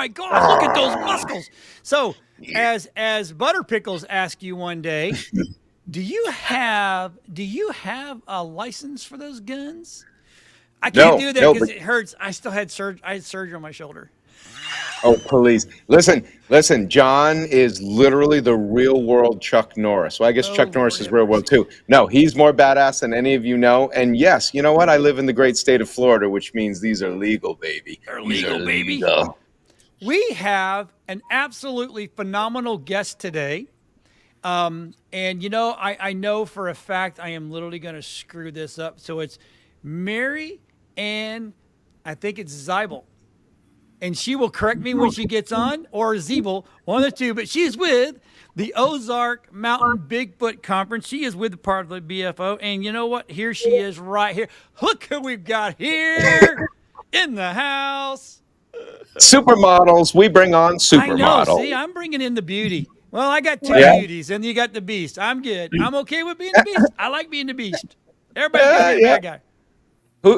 my gosh, look at those muscles. So as Butter Pickles asked you one day, do you have a license for those guns? I can't No, do that no, because but it hurts. I still had surgery. I had surgery on my shoulder. oh, please. Listen, John is literally the real world Chuck Norris. Well, I guess Oh Chuck Lord Norris is have real world mercy. too. No, he's more badass than any of you know. And yes, you know what? I live in the great state of Florida, which means these are legal, baby. They're These are legal, baby. legal. We have an absolutely phenomenal guest today. And I know for a fact I am literally going to screw this up. So it's Mary Ann, I think it's Ziebel. And she will correct me when she gets on, or Ziebel, one of the two. But she's with the Ozark Mountain Bigfoot Conference. She is with part of the BFO. And you know what? Here she is right here. Look who we've got here in the house. Supermodels. We bring on I know. See, supermodels. I'm bringing in the beauty. Well, I got two Yeah. beauties, and you got the beast. I'm good. I'm okay with being the beast. I like being the beast. Everybody's got to be a Yeah. bad guy.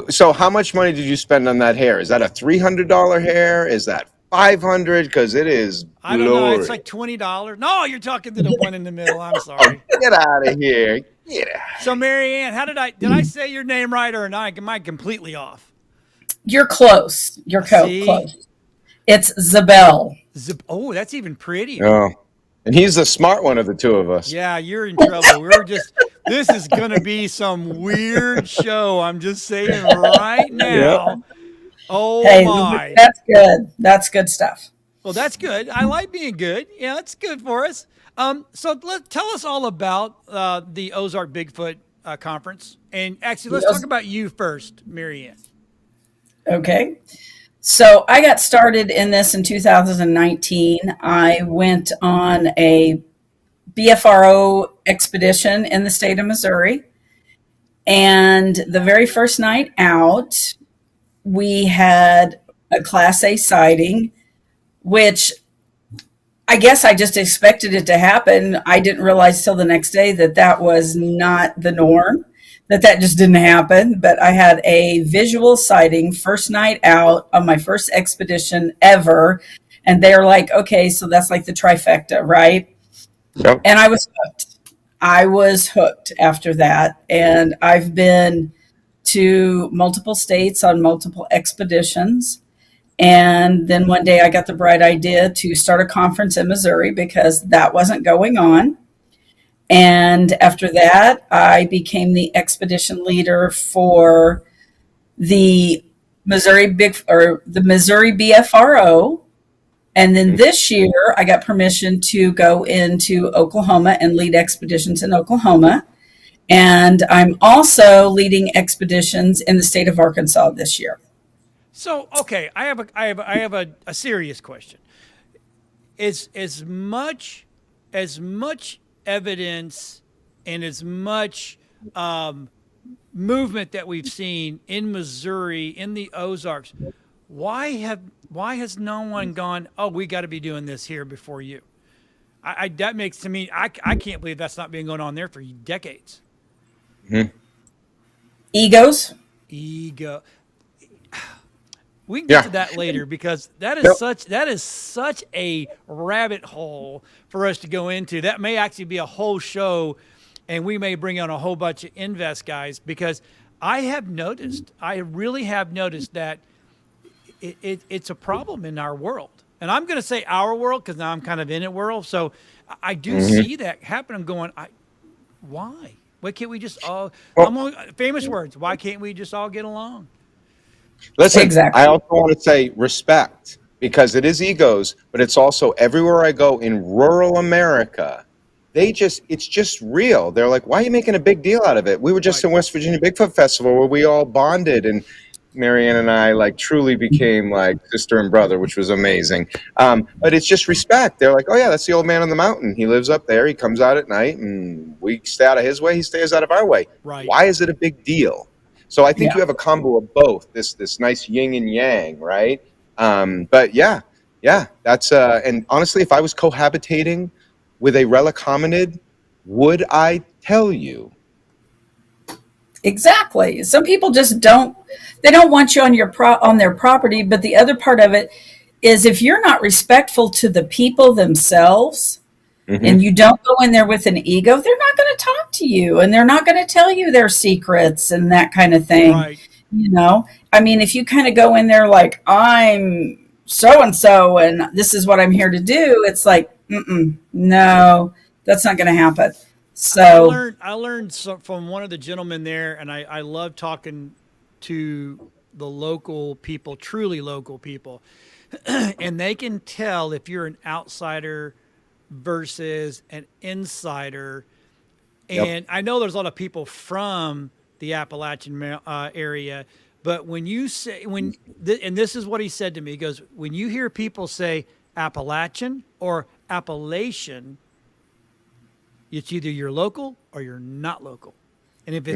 So how much money did you spend on that hair? Is that a $300 hair? Is that 500? Because it is I don't know. It's glorious. like $20. No, you're talking to the one in the middle. I'm Oh, sorry. get out of here. Get out. So, Mary Ann, how did I say your name right, or not? Am I completely off? You're close. You're See, close. It's Zabel. Oh, that's even prettier. Oh, and he's the smart one of the two of us. Yeah, you're in trouble. We're just. This is gonna be some weird show. I'm just saying right Yep. now. Oh Hey, my. that's good. That's good stuff. Well, that's good. I like being good. Yeah, that's good for us. So tell us all about the Ozark Bigfoot Conference. And actually, let's talk about you first, Mary Ann. Okay. So I got started in this in 2019. I went on a BFRO expedition in the state of Missouri. And the very first night out, we had a Class A sighting, which I guess I just expected it to happen. I didn't realize till the next day that that was not the norm, that just didn't happen. But I had a visual sighting first night out on my first expedition ever. And they're like, okay, so that's like the trifecta, right? Yep. And I was hooked. I was hooked after that. And I've been to multiple states on multiple expeditions. And then one day I got the bright idea to start a conference in Missouri because that wasn't going on. And after that, I became the expedition leader for the Missouri BFRO. And then this year, I got permission to go into Oklahoma and lead expeditions in Oklahoma. And I'm also leading expeditions in the state of Arkansas this year. So, okay, I have a serious question. Is as much evidence and as much movement that we've seen in Missouri, in the Ozarks, why has no one gone, oh, we got to be doing this here before you? That makes to me, I can't believe that's not been going on there for decades. Mm-hmm. Egos. Ego. We can get to that later because that is such a rabbit hole for us to go into. That may actually be a whole show, and we may bring on a whole bunch of invest guys because I really have noticed that it's a problem in our world. And I'm going to say our world because now I'm kind of in it world. So I do see that happen. I'm going, why? Why can't we just all, famous words, why can't we just all get along? Listen, Exactly. I also want to say respect because it is egos, but it's also everywhere I go in rural America. It's just real. They're like, why are you making a big deal out of it? We were just in West Virginia Bigfoot Festival where we all bonded and Mary Ann and I like truly became like sister and brother, which was amazing. But it's just respect. They're like, oh yeah, that's the old man on the mountain. He lives up there. He comes out at night and we stay out of his way. He stays out of our way. Right. Why is it a big deal? So I think Yeah. you have a combo of both, this nice yin and yang, right? But yeah, that's and honestly, if I was cohabitating with a relic hominid, would I tell you? Exactly. Some people just don't want you on their property, but the other part of it is if you're not respectful to the people themselves, Mm-hmm. and you don't go in there with an ego, they're not going to talk to you, and they're not going to tell you their secrets and that kind of thing. Right. I mean, if you kind of go in there like, I'm so-and-so and this is what I'm here to do, it's like, no, that's not going to happen. So I learned from one of the gentlemen there, and I love talking to the local people, truly local people, and they can tell if you're an outsider versus an insider. And I know there's a lot of people from the Appalachian area, but when you say and this is what he said to me, he goes, when you hear people say Appalachian or Appalachian, it's either you're local or you're not local. And if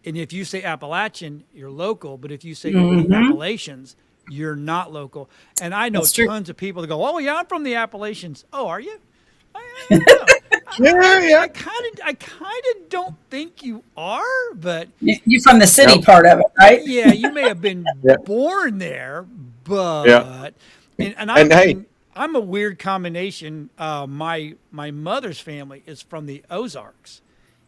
if you say Appalachian, you're local, but if you say the Appalachians, you're not local. And I know tons of people that go, "Oh yeah, I'm from the Appalachians." Oh, are you? I kind of don't think you are, but you're from the city part of it, right? Yeah, you may have been born there, but I'm a weird combination. My mother's family is from the Ozarks,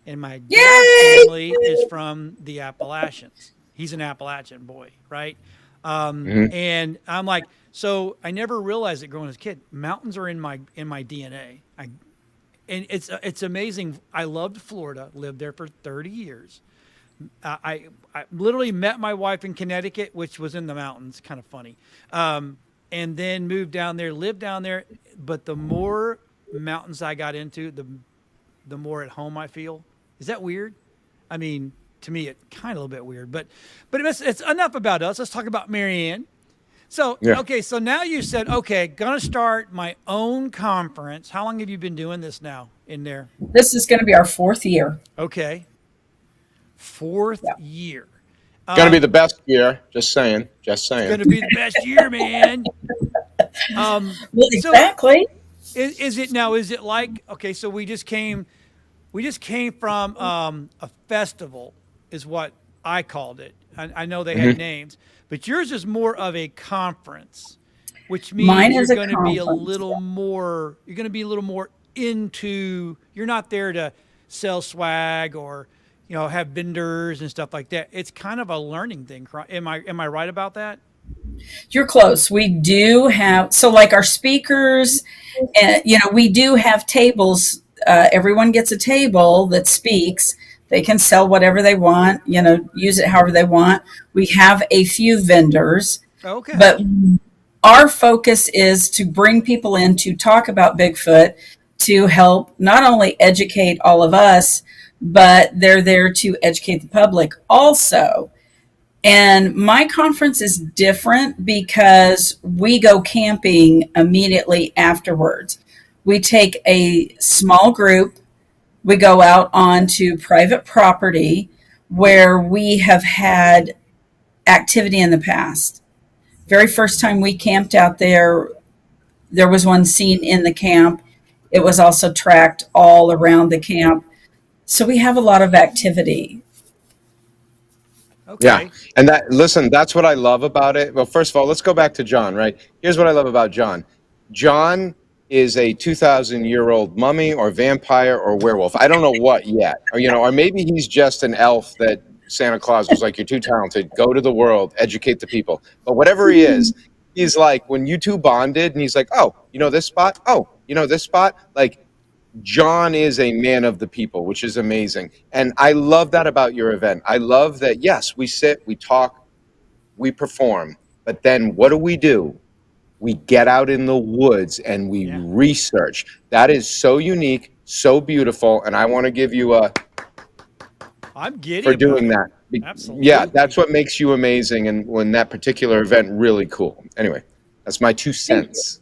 and my dad's family is from the Appalachians. He's an Appalachian boy, right? And I'm like, so I never realized it growing as a kid. Mountains are in my DNA. And it's amazing. I loved Florida. Lived there for 30 years. I literally met my wife in Connecticut, which was in the mountains. Kind of funny. And then moved down there, lived down there. But the more mountains I got into, the more at home I feel. Is that weird? I mean, to me, it's kind of a little bit weird. But it's enough about us. Let's talk about Mary Ann. So, okay, so now you said, okay, going to start my own conference. How long have you been doing this now in there? This is going to be our 4th year. Okay. 4th year. Going to be the best year. Just saying. It's going to be the best year, man. Well, exactly. So is it like, okay, so we just came from a festival is what I called it. I know they had names, but yours is more of a conference, which means you're going to be a little more, into, you're not there to sell swag or, have vendors and stuff like that. It's kind of a learning thing. Am I right about that? You're close. We do have, so like our speakers, we do have tables. Everyone gets a table that speaks. They can sell whatever they want, use it however they want. We have a few vendors. Okay. But our focus is to bring people in to talk about Bigfoot, to help not only educate all of us, but they're there to educate the public also. And my conference is different because we go camping immediately afterwards. We take a small group. We go out onto private property where we have had activity in the past. Very first time we camped out there, there was one seen in the camp. It was also tracked all around the camp. So we have a lot of activity. Okay. Yeah. And that's what I love about it. Well, first of all, let's go back to John, right? Here's what I love about John. John is a 2,000-year-old mummy or vampire or werewolf. I don't know what yet. Or maybe he's just an elf that Santa Claus was like, you're too talented. Go to the world, educate the people. But whatever he is, he's like, when you two bonded and he's like, oh, this spot? Oh, this spot? Like, John is a man of the people, which is amazing. And I love that about your event. I love that, yes, we sit, we talk, we perform. But then what do? We get out in the woods and we research. That is so unique, so beautiful. And I want to give you I'm giddy for doing that. Absolutely. Yeah, that's what makes you amazing. And when that particular event, really cool. Anyway, that's my 2 cents.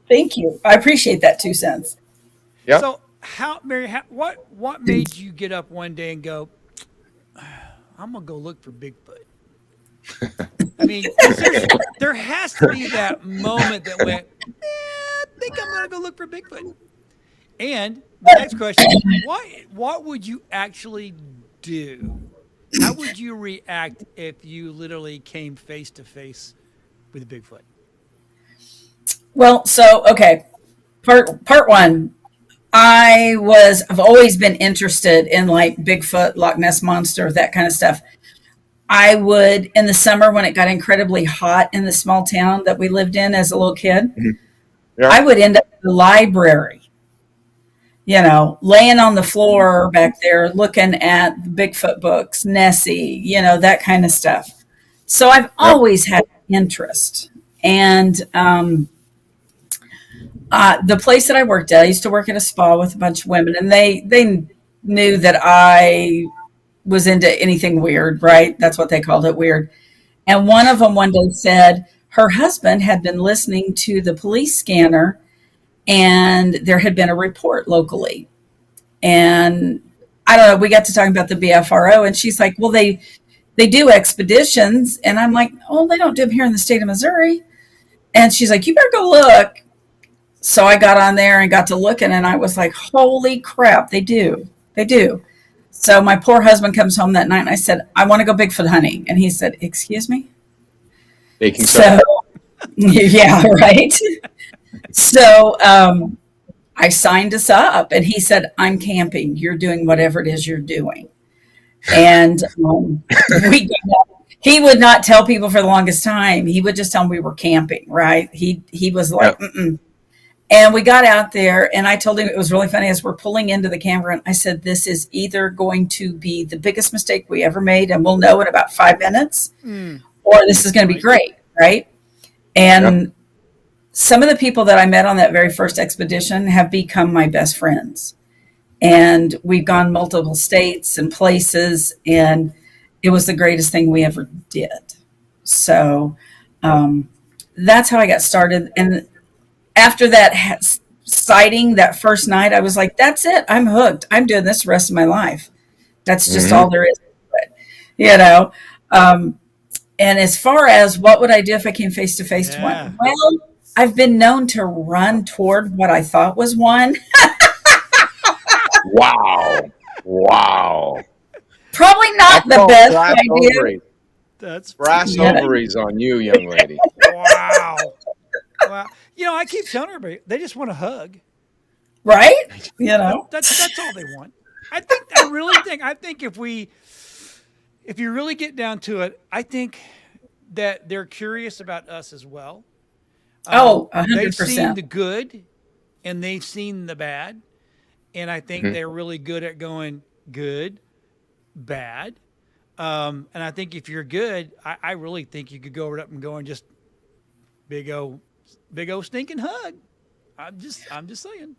Thank you. I appreciate that 2 cents. Yeah. So Mary, what made you get up one day and go, I'm going to go look for Bigfoot? I mean, there has to be that moment that went, I think I'm going to go look for Bigfoot. And the next question, what would you actually do? How would you react if you literally came face to face with Bigfoot? Well, so okay, part one. I've always been interested in like Bigfoot, Loch Ness monster, that kind of stuff. I would in the summer when it got incredibly hot in the small town that we lived in as a little kid, Mhm. Yeah. I would end up in the library, laying on the floor back there looking at the Bigfoot books, Nessie, that kind of stuff. So I've Yep. always had interest. And the place that I worked at, I used to work at a spa with a bunch of women, and they knew that I was into anything weird, right? That's what they called it, weird. And one of them one day said her husband had been listening to the police scanner, and there had been a report locally. And I don't know, we got to talking about the BFRO, and she's like, well, they do expeditions. And I'm like, oh, they don't do them here in the state of Missouri. And she's like, you better go look. So I got on there and got to looking, and I was like, holy crap, they do. They do. So my poor husband comes home that night, and I said, I want to go Bigfoot hunting. And he said, excuse me? Baking So, yeah, right. So I signed us up, and he said, I'm camping. You're doing whatever it is you're doing. And he would not tell people for the longest time. He would just tell them we were camping, right? He was like, Yep. mm-mm. And we got out there, and I told him it was really funny as we're pulling into the campground. I said, this is either going to be the biggest mistake we ever made, and we'll know in about 5 minutes, or this is going to be great, right? And Yep. some of the people that I met on that very first expedition have become my best friends. And we've gone multiple states and places, and it was the greatest thing we ever did. So that's how I got started. And after that sighting that first night, I was like, that's it. I'm hooked. I'm doing this the rest of my life. That's just all there is to it, and as far as what would I do if I came face to face to one? Well, I've been known to run toward what I thought was one. Wow. Probably not the best idea. Ovaries. That's Brass ovaries on you, young lady. wow. Wow. I keep telling everybody they just want a hug. Right? That's all they want. I think if you really get down to it, I think that they're curious about us as well. Oh, They've seen the 100%. good and they've seen the bad. And I think they're really good at going good, bad. And I think if you're good, I really think you could go up and go and just big old stinking hug. I'm just saying.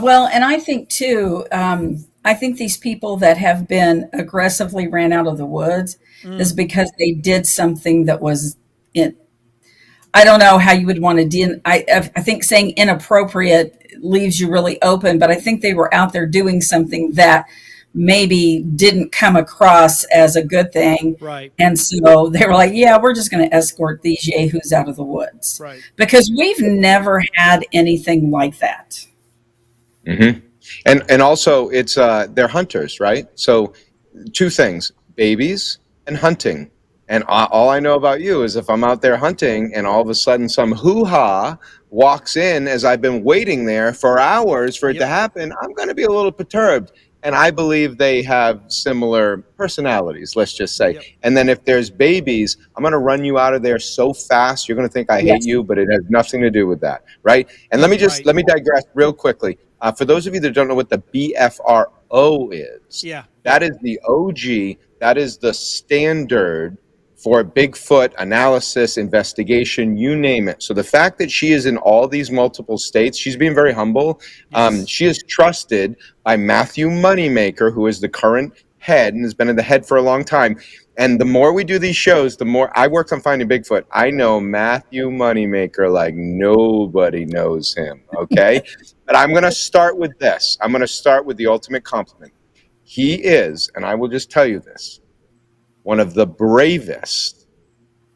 Well, and I think too, I think these people that have been aggressively ran out of the woods is because they did something that was I don't know how you would want to I think saying inappropriate leaves you really open, but I think they were out there doing something that maybe didn't come across as a good thing. Right. And so they were like, yeah, we're just going to escort these yahoos out of the woods. Right. Because we've never had anything like that. Mm-hmm. And also it's they're hunters, right? So two things: babies and hunting. And all I know about you is if I'm out there hunting and all of a sudden some hoo-ha walks in as I've been waiting there for hours for it to happen, I'm going to be a little perturbed. And I believe they have similar personalities, let's just say. And then if there's babies, I'm going to run you out of there so fast, you're going to think I hate you, but it has nothing to do with that, right? And let me digress real quickly. For those of you that don't know what the BFRO is, that is the OG, that is the standard for Bigfoot analysis, investigation, you name it. So the fact that she is in all these multiple states, she's being very humble. She is trusted by Matthew Moneymaker, who is the current head and has been in the head for a long time. And the more we do these shows, the more I worked on finding Bigfoot. I know Matthew Moneymaker like nobody knows him, okay? But I'm going to start with this. I'm going to start with the ultimate compliment. He is, and I will just tell you this, one of the bravest,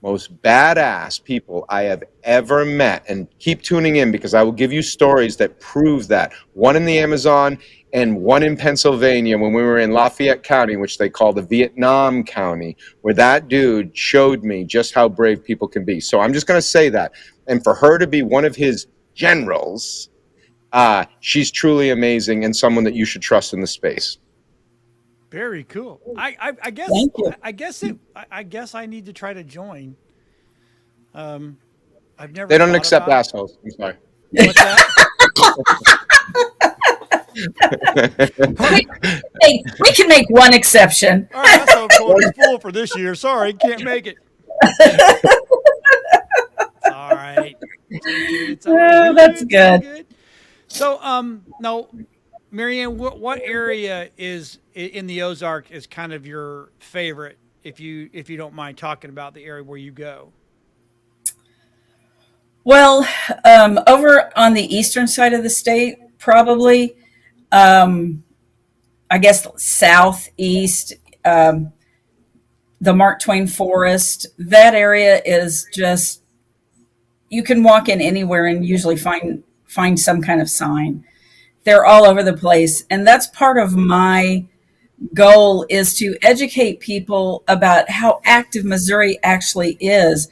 most badass people I have ever met. And keep tuning in because I will give you stories that prove that. One in the Amazon and one in Pennsylvania when we were in Lafayette County, which they call the Vietnam County, where that dude showed me just how brave people can be. So I'm just going to say that. and for her to be one of his generals, she's truly amazing and someone that you should trust in the space. Very cool. I guess. Thank you. I guess I need to try to join. I've never. They don't thought accept about it. assholes. I'm sorry. What's that? We can make one exception. All right, that's quota's full for this year. Sorry, can't make it. All right. It's all Oh, that's It's all good. So, now, Mary Ann, what area is in the Ozark is kind of your favorite? If you don't mind talking about the area where you go. Well, over on the eastern side of the state, probably, I guess southeast, the Mark Twain Forest, that area is just, you can walk in anywhere and usually find some kind of sign. They're all over the place. And that's part of my goal, is to educate people about how active Missouri actually is.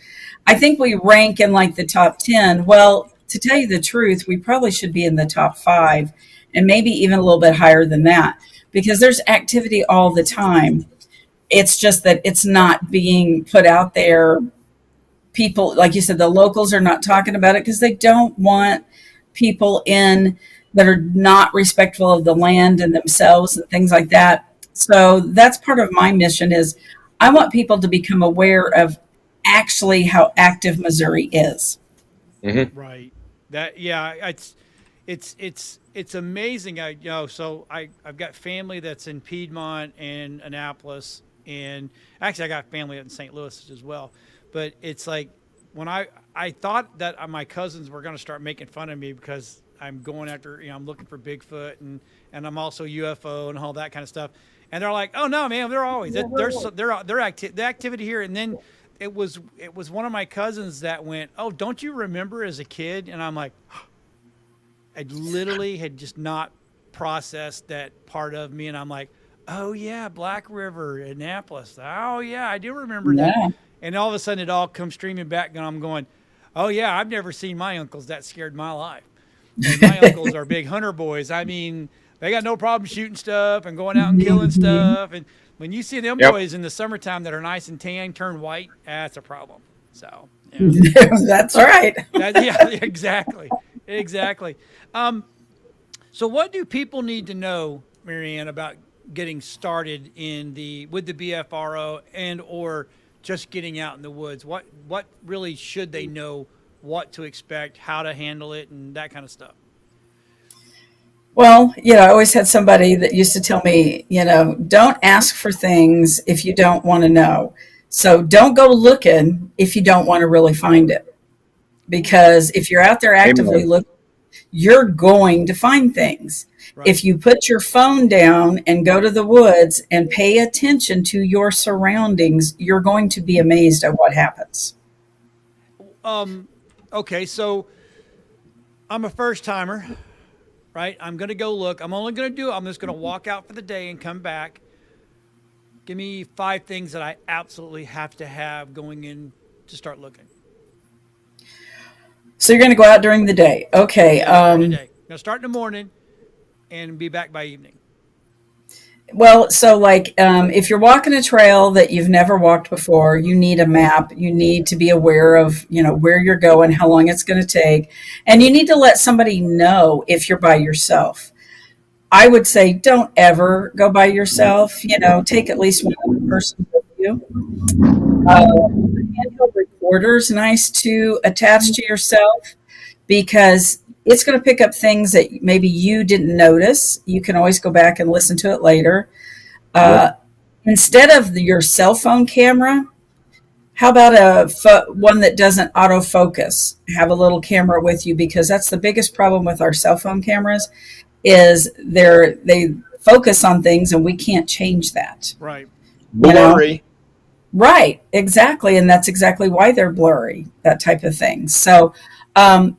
I think we rank in like the top 10. Well, to tell you the truth, we probably should be in the top 5 and maybe even a little bit higher than that, because there's activity all the time. It's just that it's not being put out there. People, like you said, the locals are not talking about it because they don't want people in that are not respectful of the land and themselves and things like that. So that's part of my mission, is I want people to become aware of actually how active Missouri is. Mm-hmm. Right. It's amazing. I've got family that's in Piedmont and Annapolis, and actually I got family in St. Louis as well. But it's like when I thought that my cousins were going to start making fun of me because I'm going after, I'm looking for Bigfoot and I'm also UFO and all that kind of stuff. And they're like, "Oh no, man, they're always the activity here." And then it was one of my cousins that went, "Oh, don't you remember as a kid?" And I'm like, I literally had just not processed that part of me, and I'm like, "Oh yeah, Black River, Annapolis. Oh yeah, I do remember that." Yeah. And all of a sudden, it all comes streaming back, and I'm going, "Oh yeah, I've never seen my uncles that scared in my life. And my uncles are big hunter boys. I mean, they got no problem shooting stuff and going out and killing stuff. And when you see them boys in the summertime that are nice and tan, turn white, that's a problem." So yeah. That's right. Yeah, exactly. So what do people need to know, Mary Ann, about getting started with the BFRO and or just getting out in the woods? What really should they know, what to expect, how to handle it, and that kind of stuff? Well, I always had somebody that used to tell me, don't ask for things if you don't want to know. So don't go looking if you don't want to really find it. Because if you're out there actively looking, you're going to find things. Right. If you put your phone down and go to the woods and pay attention to your surroundings, you're going to be amazed at what happens. Okay, so I'm a first timer, right? I'm going to go look. I'm just going to walk out for the day and come back. Give me 5 things that I absolutely have to have going in to start looking. So you're going to go out during the day. Okay. Now start in the morning and be back by evening. Well, so if you're walking a trail that you've never walked before, you need a map. You need to be aware of, where you're going, how long it's going to take. And you need to let somebody know if you're by yourself. I would say don't ever go by yourself. Take at least one other person with you. Handheld recorder's nice to attach to yourself, because it's going to pick up things that maybe you didn't notice. You can always go back and listen to it later. Instead of your cell phone camera, how about one that doesn't autofocus? Have a little camera with you, because that's the biggest problem with our cell phone cameras, is they focus on things and we can't change that. Right. Blurry. Right, exactly. And that's exactly why they're blurry, that type of thing. So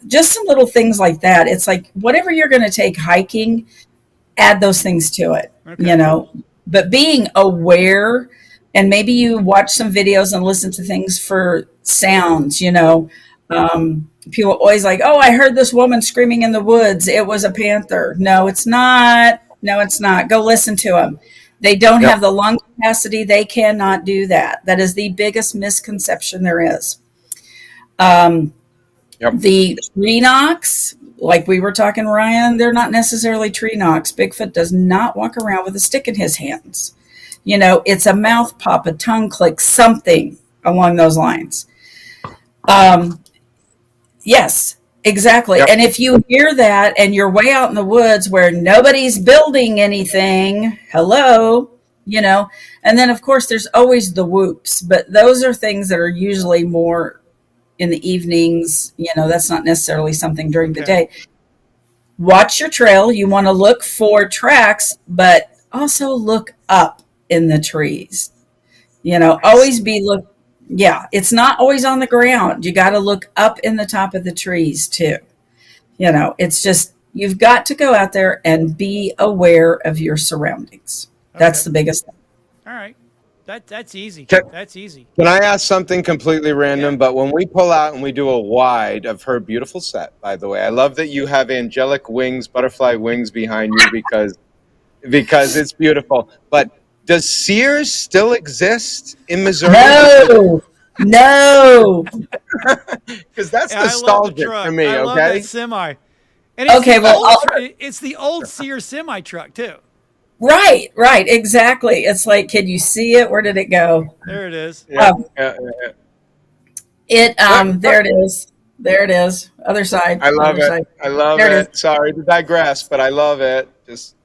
just some little things like that. It's like whatever you're going to take hiking, add those things to it, but being aware, and maybe you watch some videos and listen to things for sounds, people always like, oh, I heard this woman screaming in the woods. It was a panther. No, it's not. No, it's not. Go listen to them. They don't have the lung capacity. They cannot do that. That is the biggest misconception there is. The tree knocks, like we were talking, Ryan, they're not necessarily tree knocks. Bigfoot does not walk around with a stick in his hands. You know, it's a mouth pop, a tongue click, something along those lines. Yes, exactly. And if you hear that and you're way out in the woods where nobody's building anything, hello, you know, and then of course there's always the whoops, but those are things that are usually more in the evenings. You know, that's not necessarily something during the day. Watch your trail. You want to look for tracks, but also look up in the trees. You know, always be it's not always on the ground. You got to look up in the top of the trees too. You know, it's just, you've got to go out there and be aware of your surroundings. That's the biggest thing. All right. That's easy. That's easy. Can I ask something completely random? But when we pull out and we do a wide of her beautiful set, by the way, I love that you have angelic wings, butterfly wings behind you because it's beautiful. But does Sears still exist in Missouri? No. Because that's nostalgic for me. I love that semi. And it's the old Sears semi truck too. Right, exactly. It's like, can you see it? Where did it go? There it is. There it is. Other side. I love it. I love it. Sorry to digress, but I love it.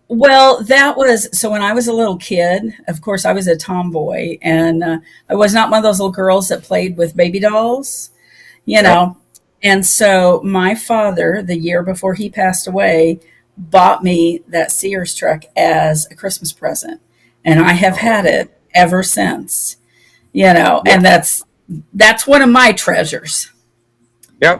Well, that was, so when I was a little kid, of course, I was a tomboy, and I was not one of those little girls that played with baby dolls, you know. And so my father, the year before he passed away, bought me that Sears truck as a Christmas present. And I have had it ever since, you know, and that's one of my treasures. And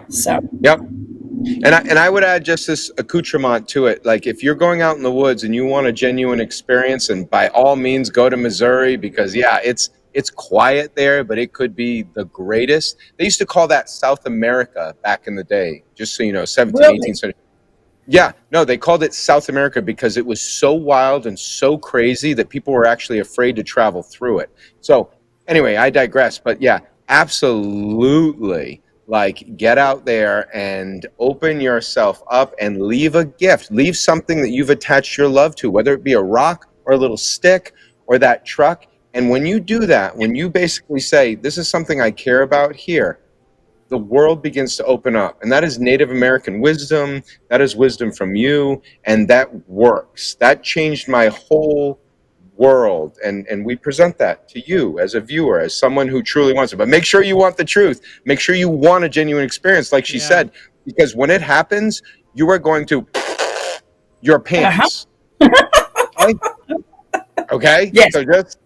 I would add just this accoutrement to it. Like, if you're going out in the woods and you want a genuine experience, and by all means go to Missouri, because it's quiet there, but it could be the greatest. They used to call that South America back in the day, just so you know, 17th, 18th century. Yeah, no, they called it South America because it was so wild and so crazy that people were actually afraid to travel through it. So anyway, I digress, but yeah, absolutely. Like, get out there and open yourself up and leave a gift. Leave something that you've attached your love to, whether it be a rock or a little stick or that truck. And when you do that, when you basically say, this is something I care about here, the world begins to open up. And that is Native American wisdom. That is wisdom from you. And that works. That changed my whole world. And we present that to you as a viewer, as someone who truly wants it. But make sure you want the truth. Make sure you want a genuine experience, like she said, because when it happens, you are going to your pants. Okay? Yes. So just,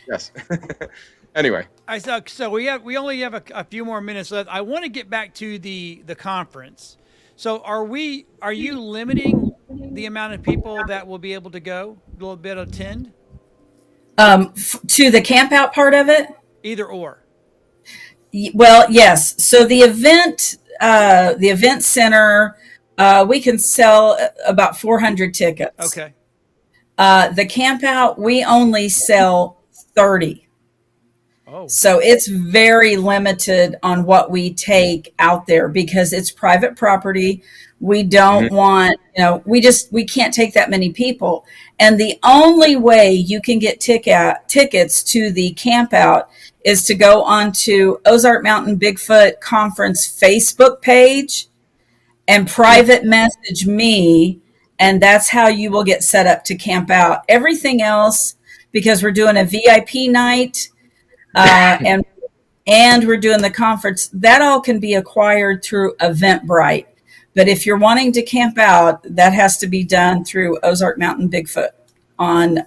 yes. Anyway. So we only have a few more minutes left. I want to get back to the conference. So are you limiting the amount of people that will be able to go, a little bit attend? To the camp out part of it? Either or. Well, yes. So the event center, we can sell about 400 tickets. Okay. The camp out, we only sell 30. Oh. So it's very limited on what we take out there because it's private property. We don't want, we can't take that many people. And the only way you can get tickets to the camp out is to go onto Ozark Mountain Bigfoot Conference Facebook page and private message me. And that's how you will get set up to camp out. Everything else, because we're doing a VIP night, and we're doing the conference, that all can be acquired through Eventbrite. But if you're wanting to camp out, that has to be done through Ozark Mountain Bigfoot on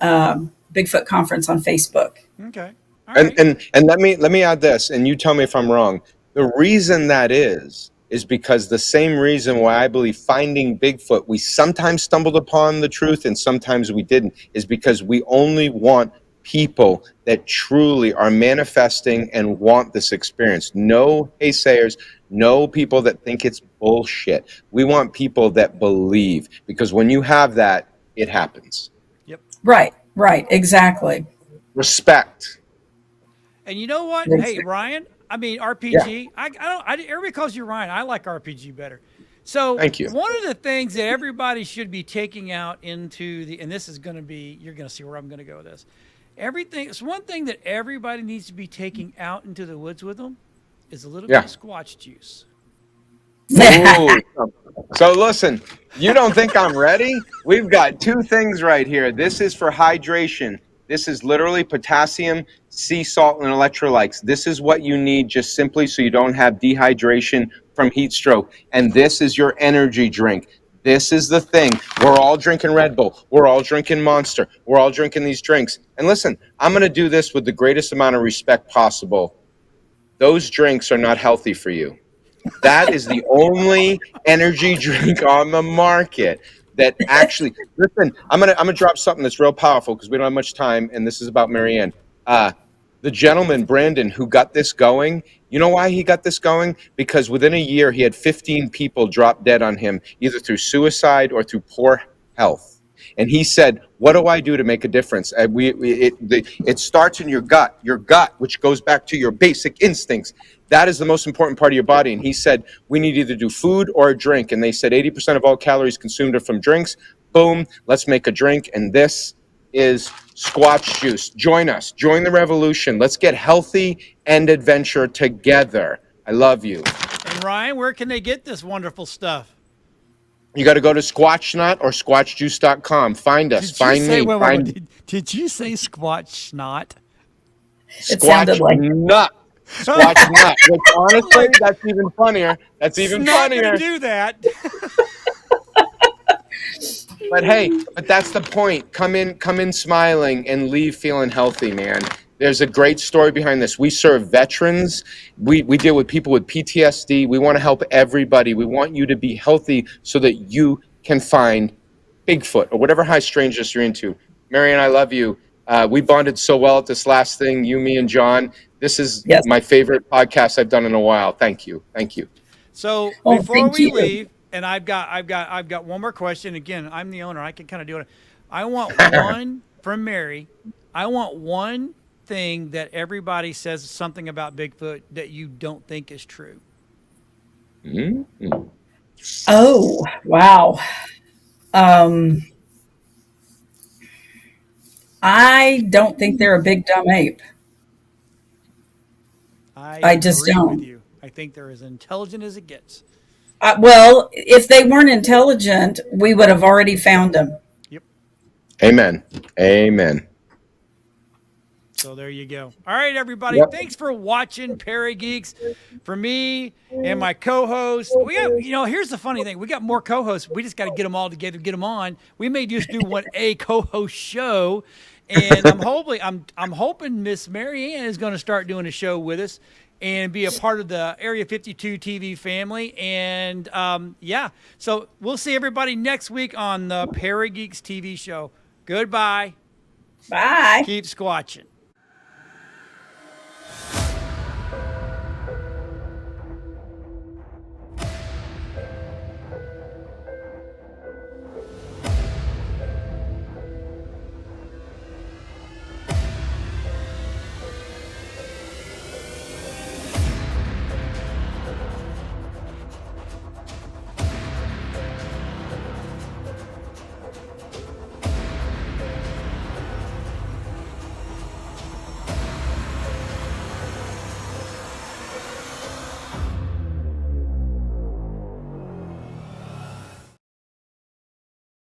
Bigfoot Conference on Facebook. Okay. All right. And let me add this, and you tell me if I'm wrong. The reason that is because the same reason why I believe Finding Bigfoot, we sometimes stumbled upon the truth and sometimes we didn't, is because we only want people that truly are manifesting and want this experience. No naysayers, no people that think it's bullshit. We want people that believe, because when you have that, it happens. Yep. Right, exactly. Respect. And you know what? Hey, Ryan, I mean, Yeah. RPG, everybody calls you Ryan. I like RPG better. So Thank you. one of the things that everybody should be taking out into and this is going to be, you're going to see where I'm going to go with this. It's one thing that everybody needs to be taking out into the woods with them is a little bit of Squatch juice. Ooh. So listen, you don't think I'm ready? We've got two things right here. This is for hydration. This is literally potassium, sea salt, and electrolytes. This is what you need just simply so you don't have dehydration from heat stroke. And this is your energy drink. This is the thing. We're all drinking Red Bull. We're all drinking Monster. We're all drinking these drinks. And listen, I'm going to do this with the greatest amount of respect possible. Those drinks are not healthy for you. That is the only energy drink on the market that actually, listen, I'm gonna drop something that's real powerful because we don't have much time, and this is about Mary Ann. The gentleman, Brandon, who got this going, you know why he got this going? Because within a year, he had 15 people drop dead on him, either through suicide or through poor health. And he said, what do I do to make a difference? It starts in your gut, which goes back to your basic instincts. That is the most important part of your body. And he said, we need to either do food or a drink. And they said 80% of all calories consumed are from drinks. Boom, let's make a drink. And this is Squatch juice. Join us. Join the revolution. Let's get healthy and adventure together. I love you. And Ryan, where can they get this wonderful stuff? You got to go to Squatchnut or squatchjuice.com. Find us. Find me. Did you say Squatch snot? It sounded like Nut. Squatch nut. Which honestly, that's even funnier. That's even funnier. Not gonna do that. But hey, that's the point. Come in smiling and leave feeling healthy, man. There's a great story behind this. We serve veterans. We deal with people with PTSD. We want to help everybody. We want you to be healthy so that you can find Bigfoot or whatever high strangeness you're into. Mary Ann, I love you. We bonded so well at this last thing, you, me, and John. This is my favorite podcast I've done in a while. Thank you. Thank you. So before we leave, and I've got one more question. Again, I'm the owner. I can kind of do it. I want one from Mary. I want one thing that everybody says something about Bigfoot that you don't think is true. Mm-hmm. Oh, wow. I don't think they're a big dumb ape. I just don't. With you. I think they're as intelligent as it gets. Well, if they weren't intelligent, we would have already found them. Yep. Amen. Amen. So there you go. All right, everybody. Yep. Thanks for watching Parageeks. For me and my co-host, we got, here's the funny thing. We got more co-hosts. We just got to get them all together, get them on. We may just do a co-host show. And I'm hoping Miss Mary Ann is going to start doing a show with us and be a part of the Area 52 TV family. And so we'll see everybody next week on the Parageeks TV show. Goodbye. Bye. Keep squatching.